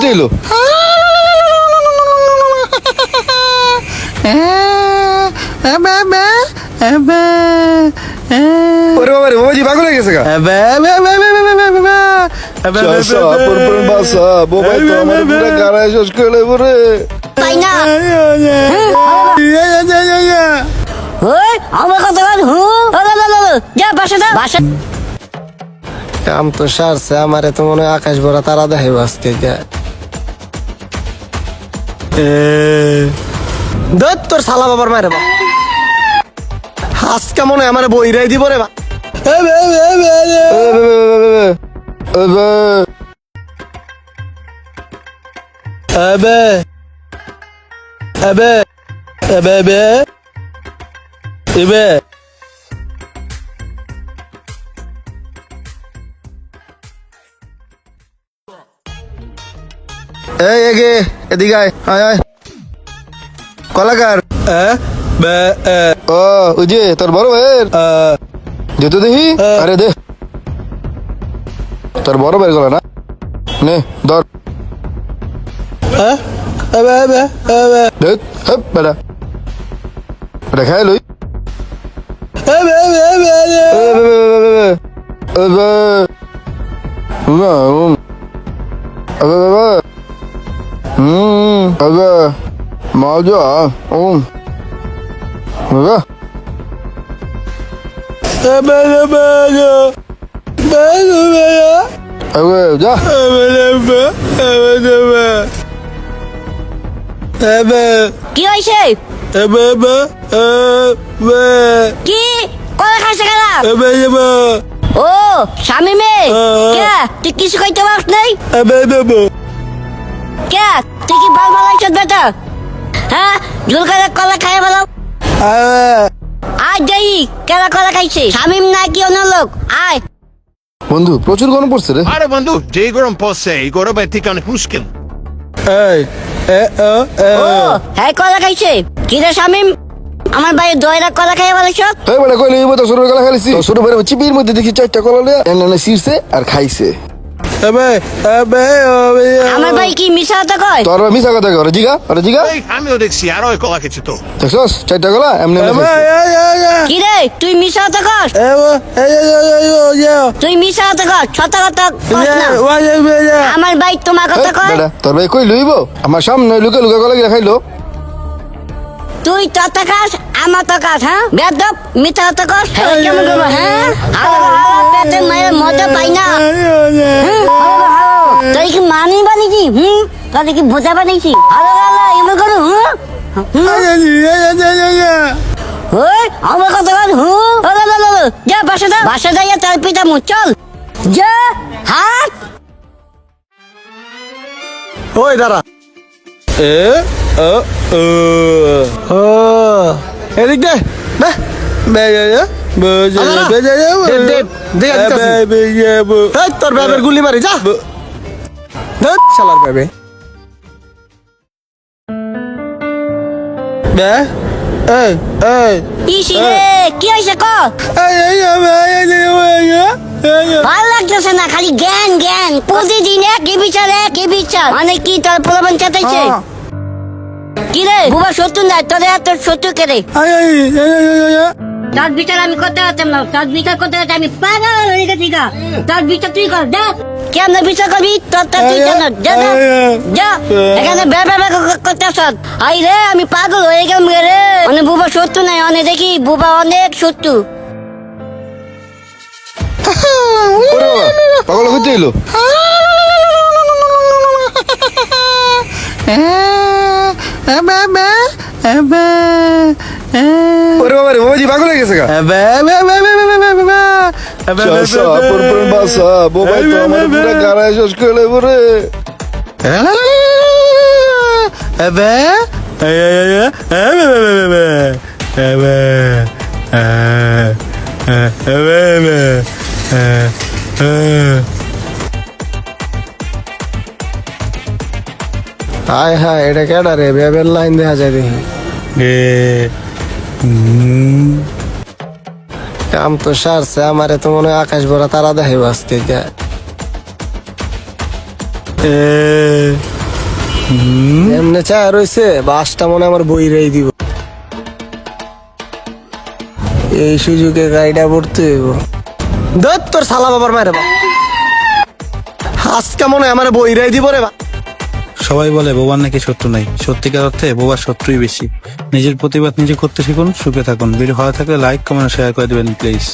করতে এলো? ওরে বাবা রে, বাবাজি পাগল হয়ে গেছে গা। বোবাই তো আমার পুরো গাড়ায় শেষ করে পরে। তাই না ওই আমার কথা বল যা বাসা কাম তো সারছে, আমারে তো মনে হয় আকাশ ভরা তারা দেখাইব আজকে। দত তোর শালা বাবার মায়ের বা আজকে মনে হয় আমার বইরাই দিব রে বা। এই এগে এদিকে আয়, আয় আয়। কলাকার ও ওই যে তোর বড় ভাইয়ের দে তো দেখি। আরে দে, তোর বড় ভাইয়ের গলা না, নে ধর। বেটা বেটা খাই লই। মজা যা। কি হয়েছে কি কলা খাইছে গেলা ও স্বামী মেয়ে কে তুই কিছু কইতে পারছ নাই কে তুই কি বাল বালাইছ বেটা হ্যাঁ ঝুল করে কলা খাইয়া ভালো আয় যাই কেলা কলা খাইছে স্বামী না কি অন্য লোক আয় বন্ধু প্রচুর গরম পড়ছে রে। আরে বন্ধু যে গরম পড়ছে এই গরমের থেকে অনেক মুশকিল। ও হ্যাঁ কলা খাইছে কি রে শামিম আমার ভাই দয়রা কলা খাইয়া ভালোছ এই বলে কইলি এই তোর ছোট কলা খাইছি, তোর ছোট ভাইয়ের চিপির মধ্যে দেখি চারটা কলা লিয়া এনে ছিড়ছে আর খাইছে। আমার ভাই কি মিশা কথা কয় তোর মিছা কথা কয়? জিগা আরে জিগা। এই আমিও দেখছি আরো কলা খেয়েছি তো। দেখছস চারটা কলা এমনি কি রে তুই মিশা কথা কস তুই মিশা কথা কস সত্য কথা কস না আমার ভাই তোমার কথা কয় বেটা তোর ভাই কই লইব আমার সামনে লুকে লুকে কলা গিলা খাইলো। তুই তত কাজ আমার তো কাজ হ্যাঁ বেদব মিথ্যা কথা কস কেমন করবো হ্যাঁ পেটে মায়ের মজা পাই না তুই কি মানি বানিয়েছি তাদের কি বোঝা বানিয়েছি এমন করু আমার কথা বল যা বাসা যাইয়া তার পিতা মু চল যা হাত ওই দাঁড়া এদিক দে তোর ব্যাবের গুলি মারি যা শালার ব্যাবে কি হয়েছে ক ভালো লাগতেছে না খালি জ্ঞান জ্ঞান প্রতিদিন কি বিচার মানে কি তোর প্রলোভন চাটাইছে কি রে বুবা শত্রু না তোরে এত শত্রু কে রে তার বিচার আমি করতে পারতাম না তার বিচার করতে পারতাম আমি পাগল হয়ে গেছি গা তার বিচার তুই কর যা কেন বিচার করবি তোর তুই জানো যা যা এখানে ব্যবহার করতে আসত আই রে আমি পাগল হয়ে গেলাম রে মানে বুবা শত্রু নাই অনেক দেখি বুবা অনেক শত্রু পাগল করতে এলো? ওরে বাবা রে, বাবাজি পাগল হয়ে গেছে গা। বোবাই তো আমার পুরো গাড়ায় শেষ করে পরে। হায় হায় এটা কেডা রে ব্যাবের লাইন দেখা যায় দেখি কাম তো সারছে, আমারে তো মনে হয় আকাশ ভরা তারা দেখাইব আজকে। এমনি চা রয়েছে বাসটা মনে হয় আমার বই রেই দিব এই সুযোগে গাড়িটা পড়তে হইব ধর তোর শালা বাবার মারে বা আজকে মনে হয় আমার বই রেই দিব রে বা সবাই বলে বোবার নাকি শত্রু নাই, সত্যিকার অর্থে বোবার শত্রুই বেশি। নিজের প্রতিবাদ নিজে করতে শিখুন, সুখে থাকুন। ভিডিও ভালো থাকলে লাইক কমেন্ট শেয়ার করে দিবেন প্লিজ।